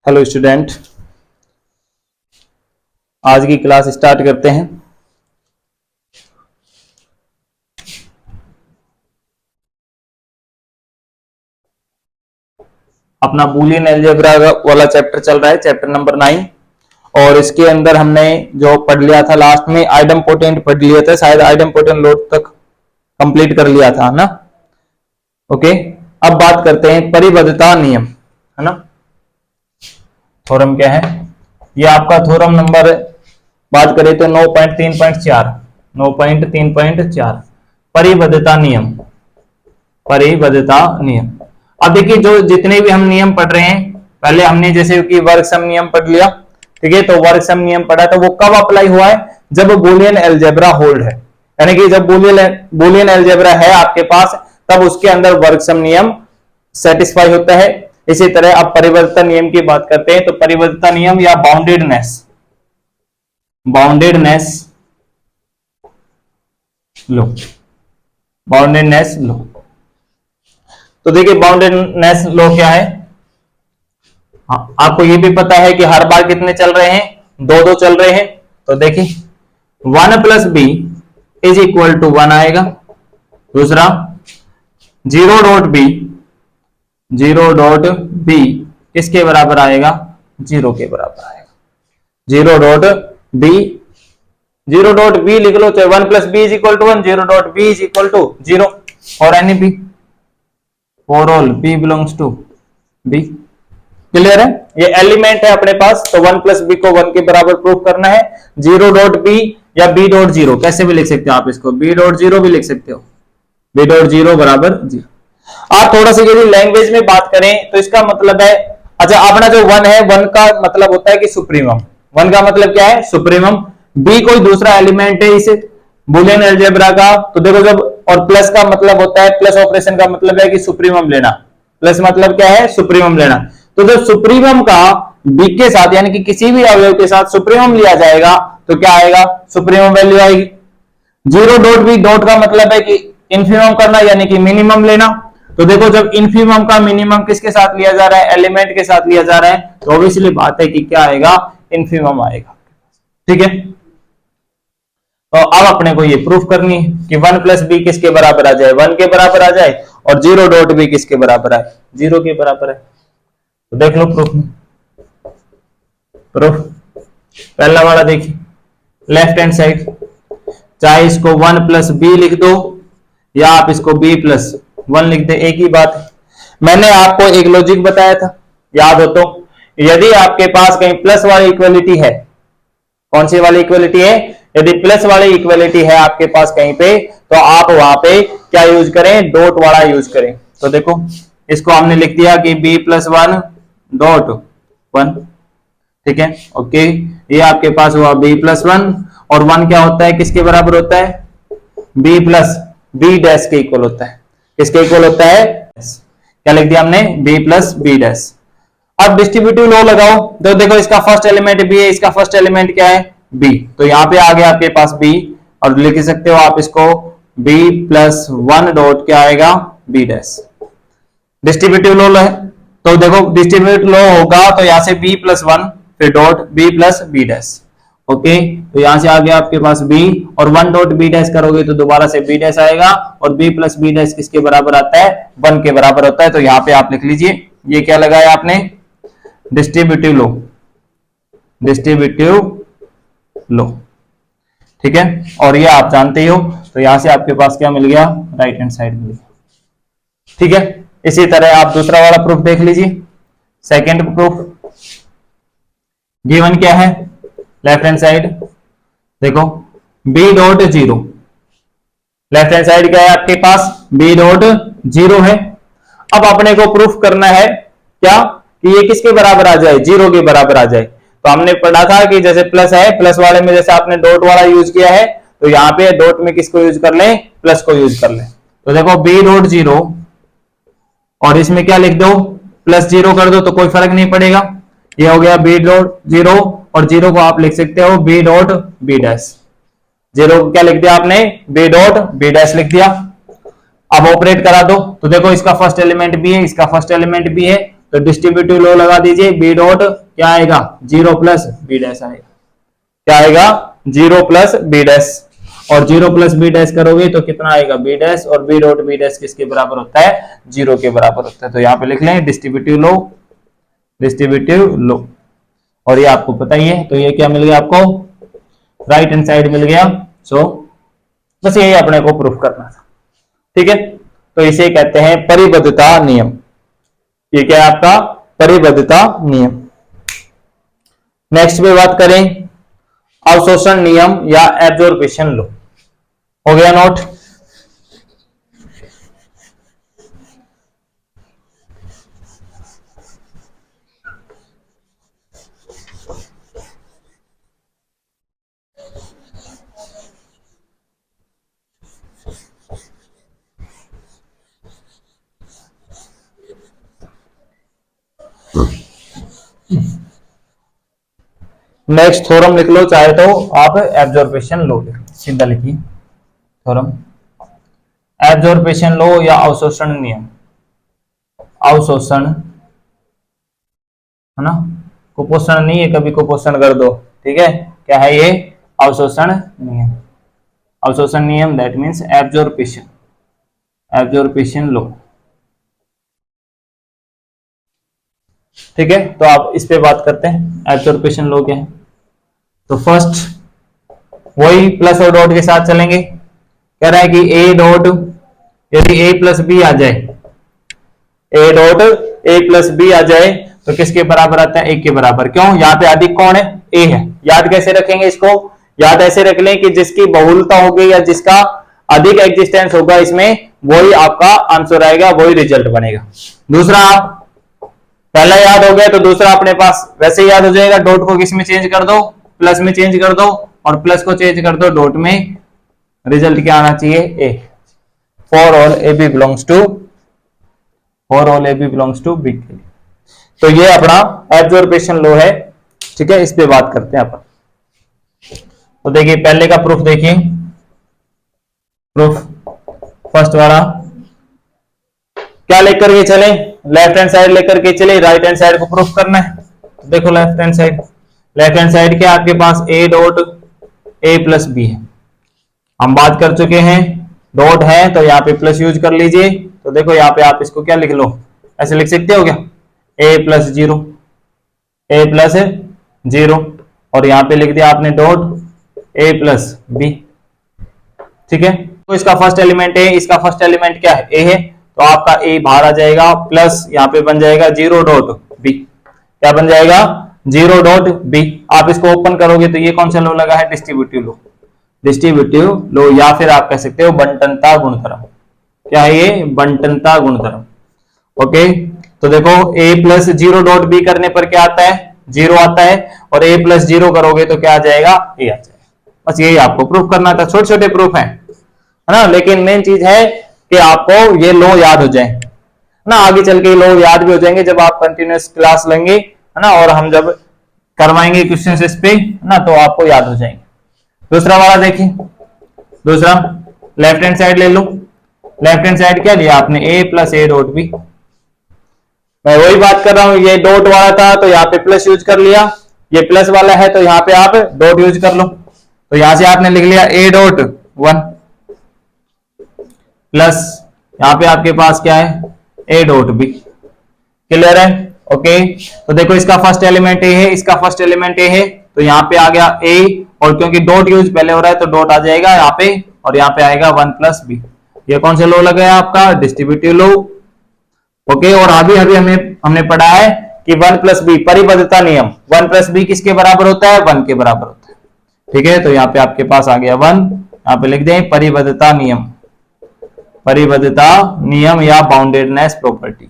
Hello student, आज की class start करते हैं। अपना बूलियन अलजेब्रा वाला चैप्टर चल रहा है, चैप्टर नंबर 9। और इसके अंदर हमने जो पढ़ लिया था लास्ट में आइडम्पोटेंट पढ़ लिया था, शायद आइडम्पोटेंट लोड तक कंप्लीट कर लिया था ना। ओके, अब बात करते हैं परिबद्धता नियम, है ना। थ्योरम क्या है? ये आपका थ्योरम नंबर बात करें तो 9.3.4 परिबद्धता नियम। परिबद्धता नियम, अब देखिए जो जितने भी हम नियम पढ़ रहे हैं, पहले हमने जैसे कि वर्ग सम नियम पढ़ लिया, ठीक है। तो वर्ग सम नियम पढ़ा तो वो कब अप्लाई हुआ है? जब बूलियन अलजेब्रा होल्ड है, यानी कि जब बूलियन अलजेब्रा है आपके पास, तब उसके अंदर वर्ग सम नियम सेटिस्फाई होता है। इसी तरह अब परिबद्धता नियम की बात करते हैं, तो परिबद्धता नियम या बाउंडेडनेस लो। तो देखिए बाउंडेडनेस लो क्या है? हाँ, आपको ये भी पता है कि हर बार कितने चल रहे हैं? दो चल रहे हैं। तो देखिए 1 + b इज इक्वल टू 1 आएगा। दूसरा 0.b किसके बराबर आएगा? 0 के बराबर आएगा। 0.b लिख लो, चाहे 1 + b is equal to 1, 0.b is equal to 0 और any b for all b belongs to b। Clear है? ये एलिमेंट है अपने पास, तो 1 + b को 1 के बराबर प्रूफ करना है। 0.b या b.0 कैसे भी लिख सकते हो आप इसको, b.0 भी लिख सकते हो, b.0 बराबर 0। आप थोड़ा सा यदि लैंग्वेज में बात करें तो इसका मतलब है, अच्छा अपना जो 1 है, 1 का मतलब होता है कि सुप्रीमम। 1 का मतलब क्या है? सुप्रीमम। b कोई दूसरा एलिमेंट है इसे बूलियन अलजेब्रा का, तो देखो जब, और प्लस का मतलब होता है, प्लस ऑपरेशन का मतलब है कि सुप्रीमम लेना। प्लस मतलब क्या है? सुप्रीमम लेना। तो जब सुप्रीमम का b के साथ यानी कि किसी भी अवयव के साथ सुप्रीमम लिया जाएगा तो क्या आएगा? सुप्रीमम वैल्यू आएगी। 0.b डॉट का मतलब है कि इन्फीमम करना यानी कि मिनिमम लेना। तो देखो जब इन्फीमम का मिनिमम किसके साथ लिया जा रहा है? एलिमेंट के साथ लिया जा रहा है, तो ऑब्वियसली बात है कि क्या आएगा? इन्फीमम आएगा। ठीक है, तो अब अपने को ये प्रूफ करनी है कि 1 + b किसके बराबर आ जाए? 1 के बराबर आ जाए, और 0.b किसके बराबर आए? 0 के बराबर है। तो देख लो प्रूफ पहला वाला देखिए, लेफ्ट हैंड साइड, चाहे इसको 1 + b लिख दो या आप इसको b + 1 लिख दे, एक ही बात है। मैंने आपको एक लॉजिक बताया था, याद हो तो, यदि आपके पास कहीं प्लस वाली इक्वलिटी है, कौन सी वाली इक्वलिटी है? यदि प्लस वाली इक्वलिटी है आपके पास कहीं पे, तो आप वहां पे क्या यूज करें? डॉट वाला यूज करें। तो देखो इसको हमने लिख दिया कि b + 1.1, ठीक है। ओके, ये आपके पास हुआ b + 1, और 1 क्या होता है? किसके बराबर होता है? b + b डैश के इक्वल होता है। किसके इक्वल होता है? क्या लिख दिया हमने? b + b dash. अब डिस्ट्रीब्यूटिव लॉ लगाओ, तो देखो इसका फर्स्ट एलिमेंट b है, इसका फर्स्ट एलिमेंट क्या है? b, तो यहां पे आ गया आपके पास b, और लिख सकते हो आप इसको b + 1 डॉट क्या आएगा? b dash. डिस्ट्रीब्यूटिव लॉ है, तो देखो डिस्ट्रीब्यूटिव लॉ होगा तो यहां से b + 1 फिर dot b + b dash. Okay, तो यहां से आ गया आपके पास b, और 1 डॉट b डैश करोगे तो दोबारा से b डैश आएगा, और b + b डैश किसके बराबर आता है? 1 के बराबर होता है। तो यहां पे आप लिख लीजिए, ये क्या लगाया आपने? डिस्ट्रीब्यूटिव लो, ठीक है। और ये आप जानते ही हो, तो यहां से आपके पास क्या मिल गया? राइट हैंड साइड मिल गया, ठीक है। इसी तरह आप दूसरा वाला प्रूफ देख लीजिए, सेकंड प्रूफ। गिवन क्या है? लेफ्ट हैंड साइड देखो b.0, लेफ्ट हैंड साइड क्या है आपके पास? b.0 है। अब अपने को प्रूफ करना है क्या? कि ये किसके बराबर आ जाए? 0 के बराबर आ जाए। तो हमने पढ़ा था कि जैसे प्लस है, प्लस वाले में जैसे आपने डॉट वाला यूज किया है, तो यहाँ पे डॉट में किसको यूज कर लें? प्लस को यूज कर लें। तो देखो b.0 और इसमें क्या लिख दो? +0 कर दो, तो कोई फर्क नहीं पड़ेगा। ये हो गया b.0, और 0 को आप लिख सकते हो b.b डैश। 0 को क्या लिख दिया आपने? b.b डैश लिख दिया। अब ऑपरेट करा दो, तो देखो इसका फर्स्ट एलिमेंट b है, इसका फर्स्ट एलिमेंट b है, तो डिस्ट्रीब्यूटिव लॉ लगा दीजिए, बी डॉट क्या आएगा, 0 प्लस बी डैश आएगा। क्या आएगा, 0 प्लस बी डैश। और 0 प्लस बी डैश करोगे तो कितना आएगा, बी डैश। और बी डॉट बी डैश किसके बराबर होता है, 0 के बराबर होता है। तो यहाँ पे लिख लें डिस्ट्रीब्यूटिव लॉ, डिस्ट्रीब्यूटिव लॉ। और ये आपको पता ही है, तो ये क्या मिल गया आपको, राइट हैंड साइड मिल गया। सो बस यही अपने को प्रूफ करना था, ठीक है। तो इसे कहते हैं परिबद्धता नियम। ये क्या है आपका, परिबद्धता नियम। नेक्स्ट पे बात करें अवशोषण नियम या एब्जॉर्प्शन लॉ। हो गया नोट। नेक्स्ट थ्योरम लिख लो, चाहे तो आप एब्जॉर्प्शन लो सीधा लिखिए थ्योरम। एब्जॉर्प्शन लो या अवशोषण नियम, अवशोषण है ना, कुपोषण नहीं है, कभी कुपोषण कर दो, ठीक है। क्या है ये, अवशोषण नियम। अवशोषण नियम दैट मीन्स एब्जॉर्प्शन, एब्जॉर्प्शन लो, ठीक है। तो आप इस पे बात करते हैं एब्जॉर्प्शन लो क्या है। तो फर्स्ट वही प्लस और डॉट के साथ चलेंगे। कह रहा है कि ए डॉट, यदि ए प्लस बी आ जाए, A dot A plus B आ जाए तो किसके बराबर आता है, ए के बराबर। क्यों, यहाँ पे अधिक कौन है, ए है। याद कैसे रखेंगे इसको, याद ऐसे रख लें कि जिसकी बहुलता होगी या जिसका अधिक एग्जिस्टेंस होगा इसमें, वही आपका आंसर आएगा, वही रिजल्ट बनेगा। दूसरा, आप पहला याद हो गया तो दूसरा अपने पास वैसे ही याद हो जाएगा। डॉट को किस में चेंज कर दो, प्लस में चेंज कर दो, और प्लस को चेंज कर दो डॉट में, रिजल्ट क्या आना चाहिए, A. For all A B belongs to, for all A B belongs to B. तो ये अपना एब्जॉर्प्शन लॉ है, ठीक है। इस पे बात करते हैं अपन। तो देखिए पहले का प्रूफ देखिए, प्रूफ फर्स्ट वाला क्या लेकर के चले, लेफ्ट हैंड साइड लेकर के चले, राइट हैंड साइड को प्रूफ करना है। तो देखो left hand side, left hand side क्या आपके पास, A dot A plus B है। हम बात कर चुके हैं, डॉट है तो यहाँ पे प्लस यूज कर लीजिए। तो देखो यहाँ पे आप इसको क्या लिख लो, ऐसे लिख सकते हो क्या, ए प्लस 0, ए प्लस 0, और यहाँ पे लिख दिया आपने डॉट ए प्लस बी, ठीक है। तो इसका फर्स्ट एलिमेंट है, इसका फर्स्ट एलिमेंट क्या है, ए है, तो आपका ए बाहर आ जाएगा, प्लस यहाँ पे बन जाएगा 0 डॉट बी। क्या बन जाएगा, 0 डॉट बी। आप इसको ओपन करोगे तो ये कौन सा लो लगा है, डिस्ट्रीब्यूटिव लो, डिस्ट्रीब्यूटिव लो, या फिर आप कह सकते हो बंटनता गुणधर्म। क्या है ये, बंटनता गुणधर्म। ओके, तो देखो a प्लस 0 डॉट बी करने पर क्या आता है, 0 आता है, और a प्लस 0 करोगे तो क्या आ जाएगा, a आ जाएगा। बस यही आपको प्रूफ करना था, छोटे छोटे प्रूफ है ना, लेकिन मेन चीज है कि आपको ये लो याद हो जाए ना, आगे चल के लो याद भी हो जाएंगे जब आप कंटिन्यूअस क्लास लेंगे, है ना, और हम जब करवाएंगे क्वेश्चन इस पे ना, तो आपको याद हो जाएंगे। दूसरा वाला देखिए, दूसरा लेफ्ट हैंड साइड ले लो। लेफ्ट हैंड साइड क्या लिया आपने, a plus A dot B. मैं वही बात कर रहा हूं, ये डॉट वाला था तो यहाँ पे प्लस यूज कर लिया, ये प्लस वाला है तो यहाँ पे आप डॉट यूज कर लो। तो यहां से आपने लिख लिया a डॉट 1 प्लस यहाँ पे आपके पास क्या है, a डॉट बी। क्लियर है, ओके। तो देखो इसका फर्स्ट एलिमेंट ए है, इसका फर्स्ट एलिमेंट ए है, तो यहाँ पे आ गया a, और क्योंकि डॉट यूज पहले हो रहा है तो डॉट आ जाएगा यहाँ पे, और यहाँ पे आएगा 1 प्लस बी। ये कौन सा लो लगा है आपका, डिस्ट्रीब्यूटिव लो। ओके, और अभी अभी हमने पढ़ा है कि 1 प्लस बी परिबद्धता नियम, 1 प्लस बी किसके बराबर होता है, 1 के बराबर होता है, ठीक है। तो यहाँ पे आपके पास आ गया 1, यहाँ पे लिख दें परिबद्धता नियम, परिबद्धता नियम या बाउंडेडनेस प्रॉपर्टी,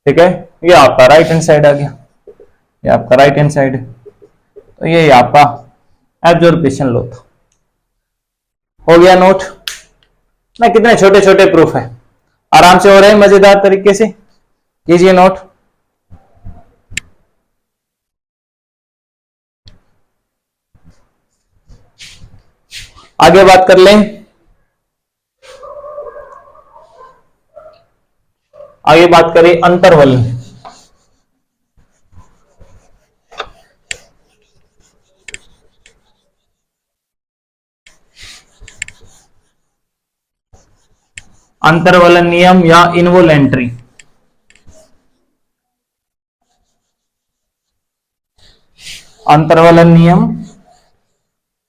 ठीक है। ये आपका राइट हैंड साइड आ गया, ये आपका राइट हैंड साइड है। तो ये आपका एब्जॉर्प्शन लो था, हो गया नोट ना। कितने छोटे छोटे प्रूफ है, आराम से हो रहे हैं, मजेदार तरीके से कीजिए नोट। आगे बात कर लें, आगे बात करें अंतर्वलन। अंतर्वलन नियम या इनवोलेंट्री, अंतर्वलन नियम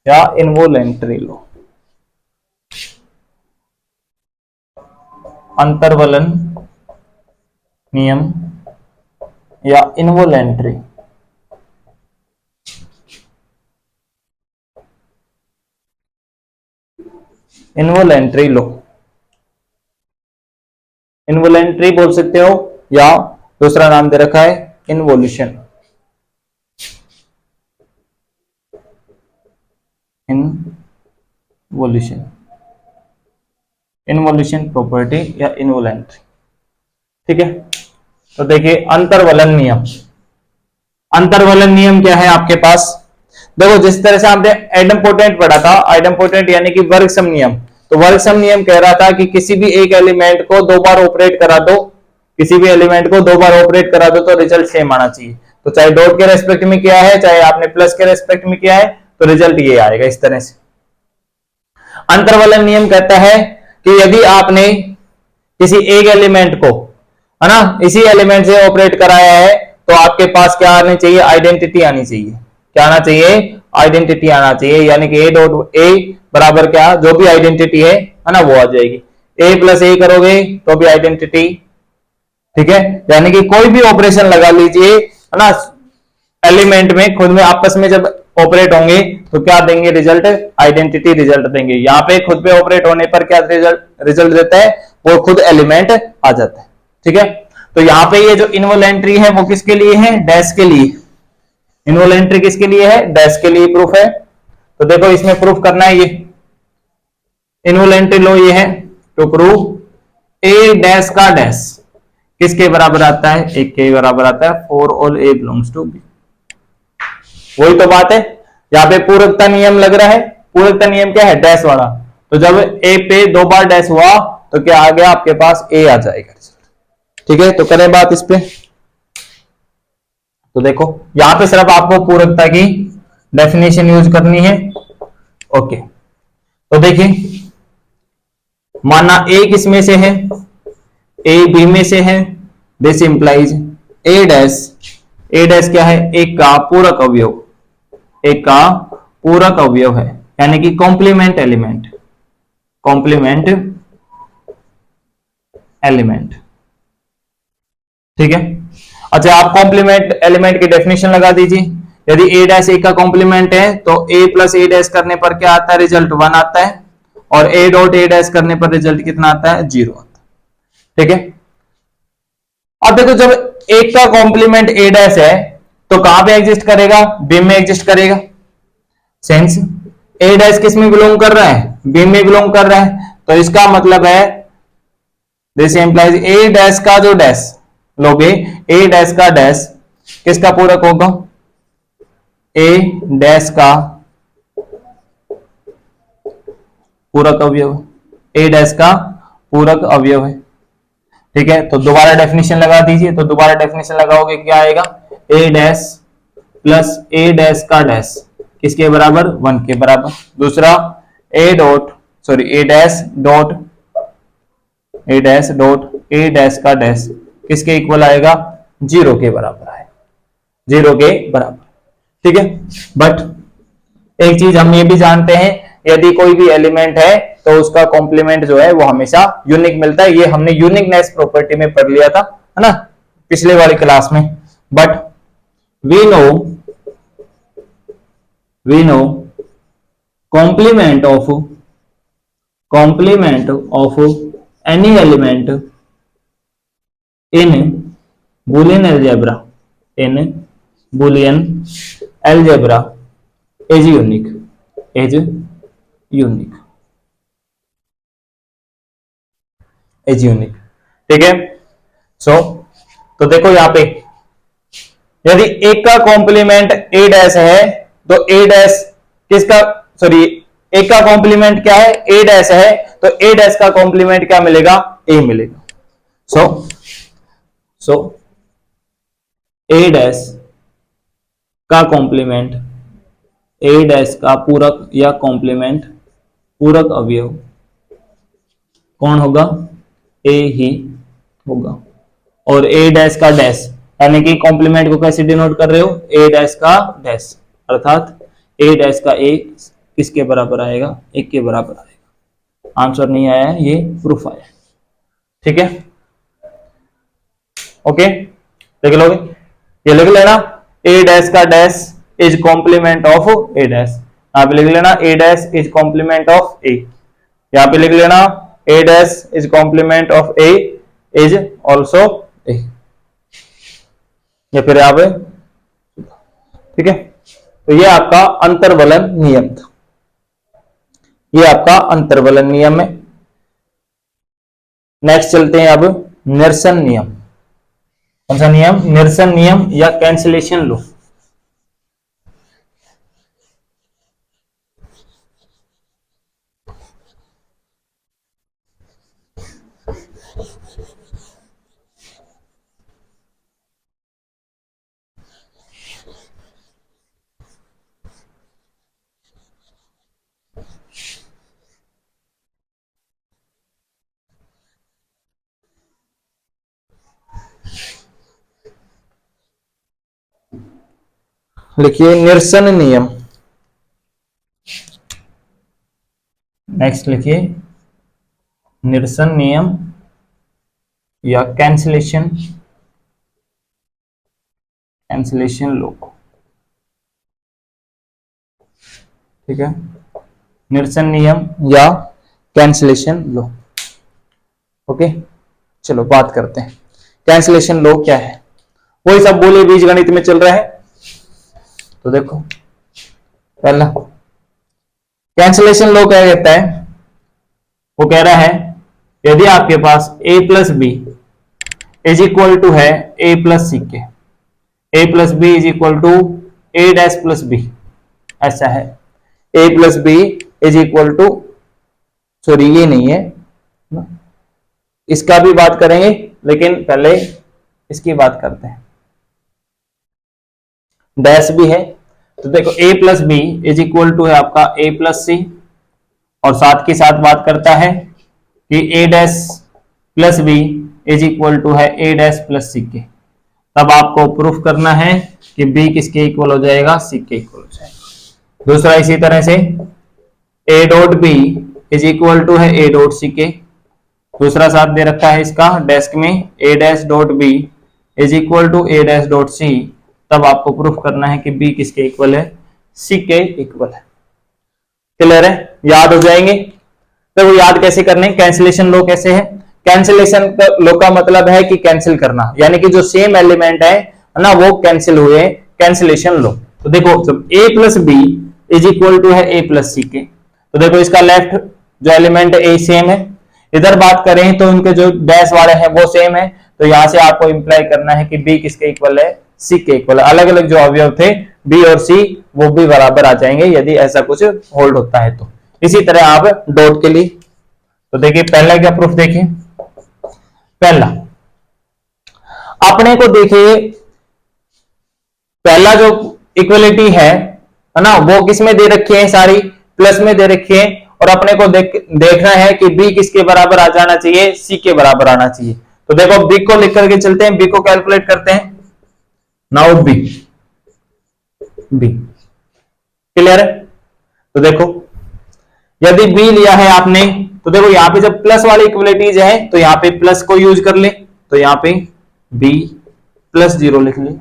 या इनवोलेंट्री लॉ, अंतर्वलन नियम या इनवोलेंट्री, इनवोलेंट्री लो, इनवोलेंट्री बोल सकते हो या दूसरा नाम दे रखा है इनवोल्यूशन, इनवोल्यूशन, इनवोल्यूशन प्रॉपर्टी या इनवोलेंट्री। ठीक है, तो देखिए अंतर्वलन नियम, अंतर्वलन नियम क्या है आपके पास, देखो जिस तरह से आपने आइडम्पोटेंट पढ़ा था, आइडम्पोटेंट यानी कि वर्ग सम नियम, तो वर्ग सम नियम कह रहा था कि किसी भी एक एलिमेंट को दो बार ऑपरेट करा दो, किसी भी एलिमेंट को दो बार ऑपरेट करा दो तो रिजल्ट सेम आना चाहिए। तो चाहे डॉट के रेस्पेक्ट में किया है, चाहे आपने प्लस के रेस्पेक्ट में किया है, तो रिजल्ट ये आएगा इस तरह से। अंतर्वलन नियम कहता है कि यदि आपने किसी एक एलिमेंट को, है ना, इसी एलिमेंट से ऑपरेट कराया है, तो आपके पास क्या आनी चाहिए, आइडेंटिटी आनी चाहिए। क्या आना चाहिए, आइडेंटिटी आना चाहिए, यानी कि ए डॉट ए बराबर क्या, जो भी आइडेंटिटी है ना, वो आ जाएगी। ए प्लस ए करोगे तो भी आइडेंटिटी, ठीक है, यानी कि कोई भी ऑपरेशन लगा लीजिए, है ना, एलिमेंट में खुद में आपस में जब ऑपरेट होंगे तो क्या देंगे, रिजल्ट, आइडेंटिटी रिजल्ट देंगे। यहाँ पे खुद पे ऑपरेट होने पर क्या रिजल्ट देता है, वो खुद एलिमेंट आ जाता है। ठीक है, तो यहाँ पे ये जो इनवोलेंट्री है वो किसके लिए है, डैश के लिए, इनवोलेंट्री किसके लिए है, डैश के लिए प्रूफ है। तो देखो इसमें प्रूफ करना है, ये इनवोलेंट्री लो ये है, तो प्रूफ ए डैश का डैश किसके बराबर आता है, एक के बराबर आता है, for all A belongs to B. वही तो बात है, यहाँ पे पूरकता नियम लग रहा है, पूरकता नियम क्या है, डैश वाला, तो जब ए पे दो बार डैश हुआ तो क्या आ गया आपके पास, ए आ जाएगा। ठीक है, तो करें बात इस पे, तो देखो यहां पे सिर्फ आपको पूरकता की डेफिनेशन यूज करनी है। ओके, तो देखिए माना ए किस में से है, ए बी में से है, this implies A dash, A dash क्या है, एक का पूरक अवयव, एक का पूरक अवयव है, यानी कि कॉम्प्लीमेंट एलिमेंट, कॉम्प्लीमेंट एलिमेंट। ठीक है, अच्छा आप कॉम्प्लीमेंट एलिमेंट की डेफिनेशन लगा दीजिए। यदि ए डैश ए का कॉम्प्लीमेंट है तो ए प्लस ए डैश करने पर क्या आता है, रिजल्ट 1 आता है, और ए डॉट ए डैश करने पर रिजल्ट कितना आता है, 0 आता है। ठीक है, अब देखो जब एक का कॉम्प्लीमेंट ए डैश है तो कहां पे एग्जिस्ट करेगा, बी में एग्जिस्ट करेगा, सेंस ए डैश किस में बिलोंग कर रहा है, बी में बिलोंग कर रहा है, तो इसका मतलब है दिस इंप्लाइज ए डैश का जो डैश लोगे, ए डैश का डैश किसका पूरक होगा, ए डैश का पूरक अवयव, ए डैश का पूरक अवयव है। ठीक है, तो दोबारा डेफिनेशन लगा दीजिए, तो दोबारा डेफिनेशन लगाओगे क्या आएगा, ए डैश प्लस ए डैश का डैश किसके बराबर, 1 के बराबर। दूसरा ए dot sorry A dash dot A dash dot A dash का डैश किसके इक्वल आएगा, 0 के बराबर आएगा, 0 के बराबर। ठीक है, बट एक चीज हम ये भी जानते हैं, यदि कोई भी एलिमेंट है तो उसका कॉम्प्लीमेंट जो है वो हमेशा यूनिक मिलता है। ये हमने यूनिकनेस प्रॉपर्टी में पढ़ लिया था, है ना, पिछले वाली क्लास में। But we know complement of any element in Boolean algebra, in Boolean algebra is unique, is unique, is unique. ठीक है, सो तो देखो यहां पे यदि एक का कॉम्प्लीमेंट ए डैश है तो ए डैश किसका, सॉरी एक का कॉम्प्लीमेंट क्या है, ए डैश है, तो ए डैश का कॉम्प्लीमेंट क्या मिलेगा, ए मिलेगा। सो ए डैश का कॉम्प्लीमेंट, ए डैश का पूरक या कॉम्प्लीमेंट, पूरक अवयव कौन होगा, ए ही होगा। और ए डैश का डैश, यानी कि कॉम्प्लीमेंट को कैसे डिनोट कर रहे हो, ए डैश का डैश, अर्थात ए डैश का ए किसके बराबर आएगा, एक के बराबर आएगा। आंसर नहीं आया है, ये प्रूफ आया। ठीक है, ओके, लिख लोगे, ये लिख लेना, ए डैश का dash is complement of A dash. यहां पे लिख लेना A dash is complement of A, यहां पे लिख लेना A dash is complement of A is also A, या फिर यहां पे, ठीक है। तो ये आपका अंतर्वलन नियम था, ये आपका अंतर्वलन नियम है। नेक्स्ट चलते हैं अब निरसन नियम। कौन सा नियम, निरसन नियम या कैंसिलेशन लो। लिखिए निरसन नियम। नेक्स्ट लिखिए निरसन नियम या कैंसिलेशन, कैंसिलेशन लो। ठीक है, निरसन नियम या कैंसिलेशन लो। ओके, चलो बात करते हैं कैंसिलेशन लो क्या है। वही सब बोले बीज गणित में चल रहा है। तो देखो पहला कैंसिलेशन लो क्या कहता है, वो कह रहा है यदि आपके पास a plus B is equal to है a प्लस सी के, a plus B is equal to a dash plus B, ऐसा है a plus B is equal to, sorry ये नहीं है, इसका भी बात करेंगे लेकिन पहले इसकी बात करते हैं। डैश भी है, तो देखो a plus B is equal to है आपका a प्लस सी, और साथ के साथ बात करता है कि a dash plus B is equal to है a डैश प्लस सी के। तब आपको प्रूफ करना है कि b किसके इक्वल हो जाएगा, c के इक्वल हो जाएगा। दूसरा इसी तरह से a dot b is equal to है a डॉट सी के, दूसरा साथ दे रखा है इसका डेस्क में a dash dot b is equal to a dash dot C. तब आपको प्रूफ करना है कि b किसके इक्वल है, c के इक्वल है। क्लियर है, याद हो जाएंगे। तो वो याद कैसे करने, कैंसिलेशन लो कैसे है, कैंसिलेशन लो का मतलब है कि कैंसिल करना, यानी कि जो सेम एलिमेंट है ना वो कैंसिल हुए, कैंसिलेशन लो। तो देखो जब a plus B is equal to है a प्लस सी के, तो देखो इसका लेफ्ट जो एलिमेंट है a सेम है, इधर बात करें तो उनके जो डैश वाले हैं वो सेम है, तो यहां से आपको इंप्लाई करना है कि b किसके इक्वल है, c के इक्वल है। अलग अलग जो अवयव थे b और c वो भी बराबर आ जाएंगे यदि ऐसा कुछ होल्ड होता है तो। इसी तरह आप डॉट के लिए, तो देखिए पहला क्या प्रूफ देखिए, पहला अपने को देखिए पहला जो इक्वलिटी है ना वो किस में दे रखी है, सारी प्लस में दे रखी है, और अपने को देखना है कि b किसके बराबर आ जाना चाहिए, c के बराबर आना चाहिए। तो देखो b को लिख करके चलते हैं, b को कैलकुलेट करते हैं। नाउ b क्लियर है। तो देखो यदि b लिया है आपने, तो देखो यहाँ पे जब प्लस वाली इक्वलिटीज है तो यहाँ पे प्लस को यूज कर ले, तो यहाँ पे b प्लस 0 लिख ले।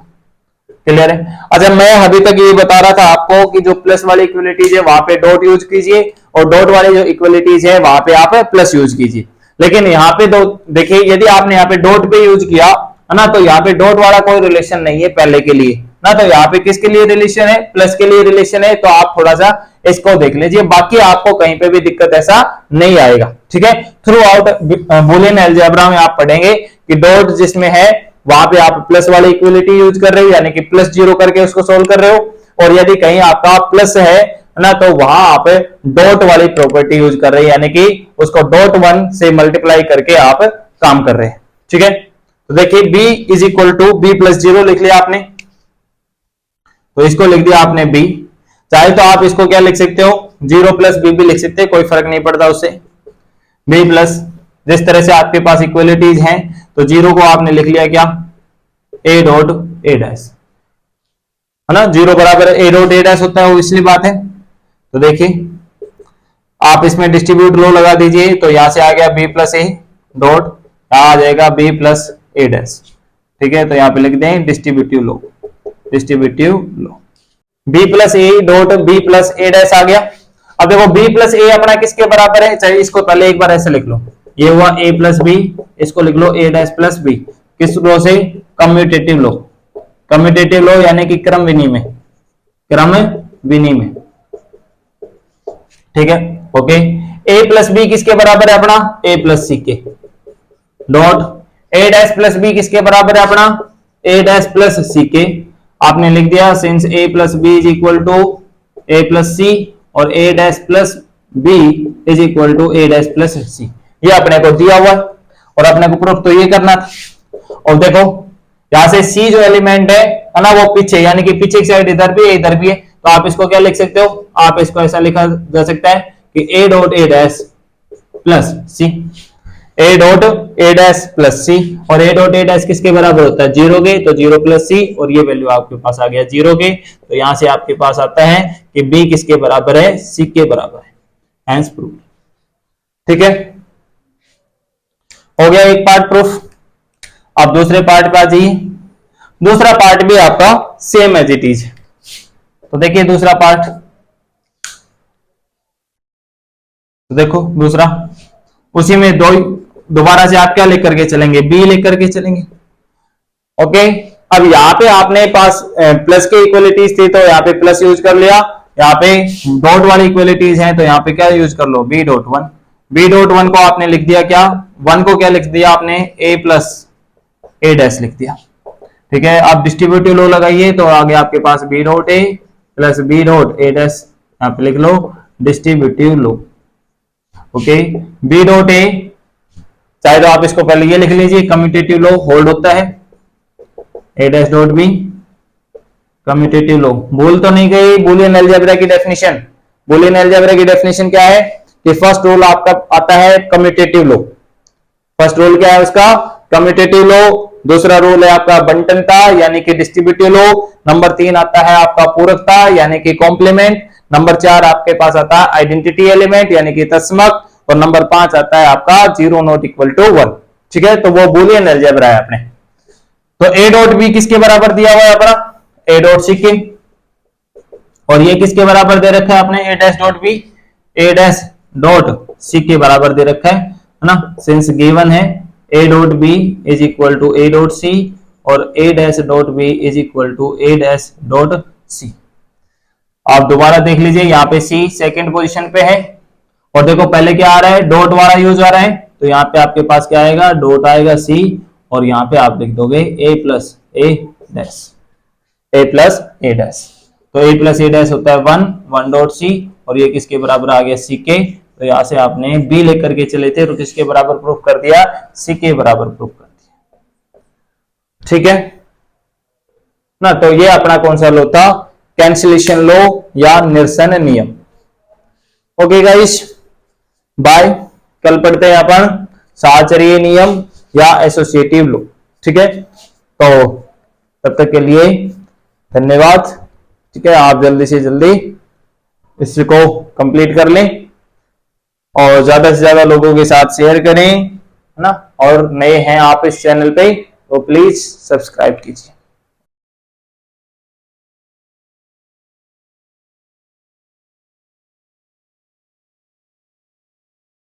क्लियर है। अच्छा मैं अभी तक ये बता रहा था आपको कि जो प्लस वाली इक्वलिटीज है वहां पे डॉट यूज कीजिए, और डॉट वाली जो इक्वलिटीज है वहां पे आप प्लस यूज कीजिए। लेकिन यहाँ पे दो देखिए, यदि आपने यहाँ पे डॉट पे यूज किया है ना, तो यहाँ पे डॉट वाला कोई रिलेशन नहीं है पहले के लिए ना, तो यहाँ पे किसके लिए रिलेशन है, प्लस के लिए रिलेशन है। तो आप थोड़ा सा इसको देख लीजिए, बाकी आपको कहीं पे भी दिक्कत ऐसा नहीं आएगा। ठीक है, थ्रू आउट बूलियन अलजेब्रा में आप पढ़ेंगे कि डॉट जिसमें है वहां पे आप प्लस वाली इक्वलिटी यूज कर रहे हो, यानी कि प्लस 0 करके उसको सोल्व कर रहे हो, और यदि कहीं आपका प्लस है ना तो वहां आप डॉट वाली प्रॉपर्टी यूज कर रहे हैं, यानी कि उसको डॉट 1 से मल्टीप्लाई करके आप काम कर रहे हैं। ठीक है, तो देखिए b is equal to b plus 0 लिख लिया आपने, तो इसको लिख दिया आपने b। चाहे तो आप इसको क्या लिख सकते हो, 0 प्लस b भी लिख सकते हैं, कोई फर्क नहीं पड़ता उससे, b प्लस जिस तरह से आपके पास इक्वलिटीज हैं, तो जीरो को आपने लिख लिया क्या, ए डॉट ए डैश, है ना, जीरो बराबर ए डॉट ए डैश होता है, वो इसलिए बात है। तो देखिए आप इसमें डिस्ट्रीब्यूट लो लगा दीजिए, तो यहां से आ गया बी प्लस ए डॉट, यहां आ जाएगा बी प्लस ए डैश, ठीक है। तो यहां पे लिख दें distributive law, distributive law, B plus A dot B plus A dash आ गया। अब देखो बी प्लस ए अपना किसके बराबर है, चाहे इसको पहले एक बार ऐसे लिख लो, ये हुआ ए प्लस बी, इसको लिख लो ए डैश प्लस बी, किस लो से, कम्यूटेटिव लो, कम्यूटेटिव लो यानी कि क्रम विनिमय, क्रम विनिमय, ठीक है, ओके। ए प्लस बी किसके बराबर है अपना, ए प्लस सी के, dot A dash plus B किसके बराबर है अपना, ए डैश प्लस सी के, आपने लिख दिया since A plus B is equal to A plus C और A dash plus B is equal to A dash plus C, ये अपने को दिया हुआ और अपने को प्रूफ तो ये करना था। और देखो यहां से सी जो एलिमेंट है ना, वो पीछे यानी कि पीछे की साइड इधर भी है इधर भी है, तो आप इसको क्या लिख सकते हो, आप इसको ऐसा लिखा जा सकता है कि A dot A dash plus C, A dot A dash plus C, और ए डॉट ए डैश किसके बराबर होता है, जीरो के, तो जीरो प्लस सी, और ये वैल्यू आपके पास आ गया जीरो के, तो यहां से आपके पास आता है कि बी किसके बराबर है, सी के बराबर है, हेंस प्रूफ, ठीक है, हो गया एक पार्ट प्रूफ। अब दूसरे पार्ट पे आ जाइए, दूसरा पार्ट भी आपका सेम एज इट इज, तो देखिए दूसरा पार्ट, तो देखो दूसरा, उसी में दोबारा से आप क्या लेकर के चलेंगे, बी लेकर के चलेंगे, ओके। अब यहाँ पे आपने पास प्लस के इक्वलिटीज थी, तो यहाँ पे प्लस यूज कर लिया, यहाँ पे डॉट वाली इक्वलिटीज हैं, तो यहाँ पे क्या यूज कर लो, B dot one, B dot one को आपने लिख दिया क्या, वन को क्या लिख दिया आपने, ए प्लस ए डैश लिख दिया, ठीक है। अब डिस्ट्रीब्यूटिव लो लगाइए, तो आगे आपके पास B dot A plus B dot A dash, यहाँ पे लिख लो distributive law, okay. B dot A, चाहे तो आप इसको पहले ये लिख लीजिए, कम्यूटेटिव लो होल्ड होता है, ए डैश डॉट बी कम्यूटेटिव लो, भूल तो नहीं गई बूलियन अलजेब्रा की डेफिनेशन, बूलियन अलजेब्रा की डेफिनेशन क्या है कि फर्स्ट रूल आपका आता है कम्यूटेटिव लो, फर्स्ट रूल क्या है उसका, कम्यूटेटिव लो, दूसरा रूल है आपका बंटनता यानी कि डिस्ट्रीब्यूटिव लो, नंबर 3 आता है आपका पूरकता यानी कि कॉम्प्लीमेंट, नंबर 4 आपके पास आता है आइडेंटिटी एलिमेंट यानी कि तस्मक, और नंबर 5 आता है आपका जीरो नॉट इक्वल टू 1, ठीक है। तो वो बूलियन अलजेब्रा है अपने, तो ए डॉट बी किसके बराबर दिया हुआ है अपना, ए डॉट सी के, और ये किसके बराबर दे रखा है अपने, A dash dot B, A dash dot C के बराबर दे रखा है ना, सिंस गिवन है A dot B is equal to A dot C और A dash dot B is equal to A dash dot C. आप दोबारा देख लीजिए, यहाँ पे सी सेकंड पोजीशन पे है, और देखो पहले क्या आ रहा है, डॉट वाला यूज आ रहा है, तो यहाँ पे आपके पास क्या आएगा, डॉट आएगा सी, और यहाँ पे आप लिख दोगे ए plus A dash, A plus A dash, तो ए प्लस ए डैश होता है 1 डॉट सी, और ये किसके बराबर आ गया, सी के, तो यहां से आपने बी लेकर के चले थे, तो किसके बराबर प्रूफ कर दिया, सी के बराबर प्रूफ कर दिया, ठीक है ना। तो ये अपना कौन सा लो था, कैंसिलेशन लो या निरसन नियम। ओके गाइस, बाय, कल पढ़ते हैं अपन साहचर्य नियम या एसोसिएटिव लो, ठीक है। तो तब तक के लिए धन्यवाद, ठीक है। आप जल्दी से जल्दी इसको कंप्लीट कर लें और ज्यादा से ज्यादा लोगों के साथ शेयर करें, है ना, और नए हैं आप इस चैनल पे तो प्लीज सब्सक्राइब कीजिए।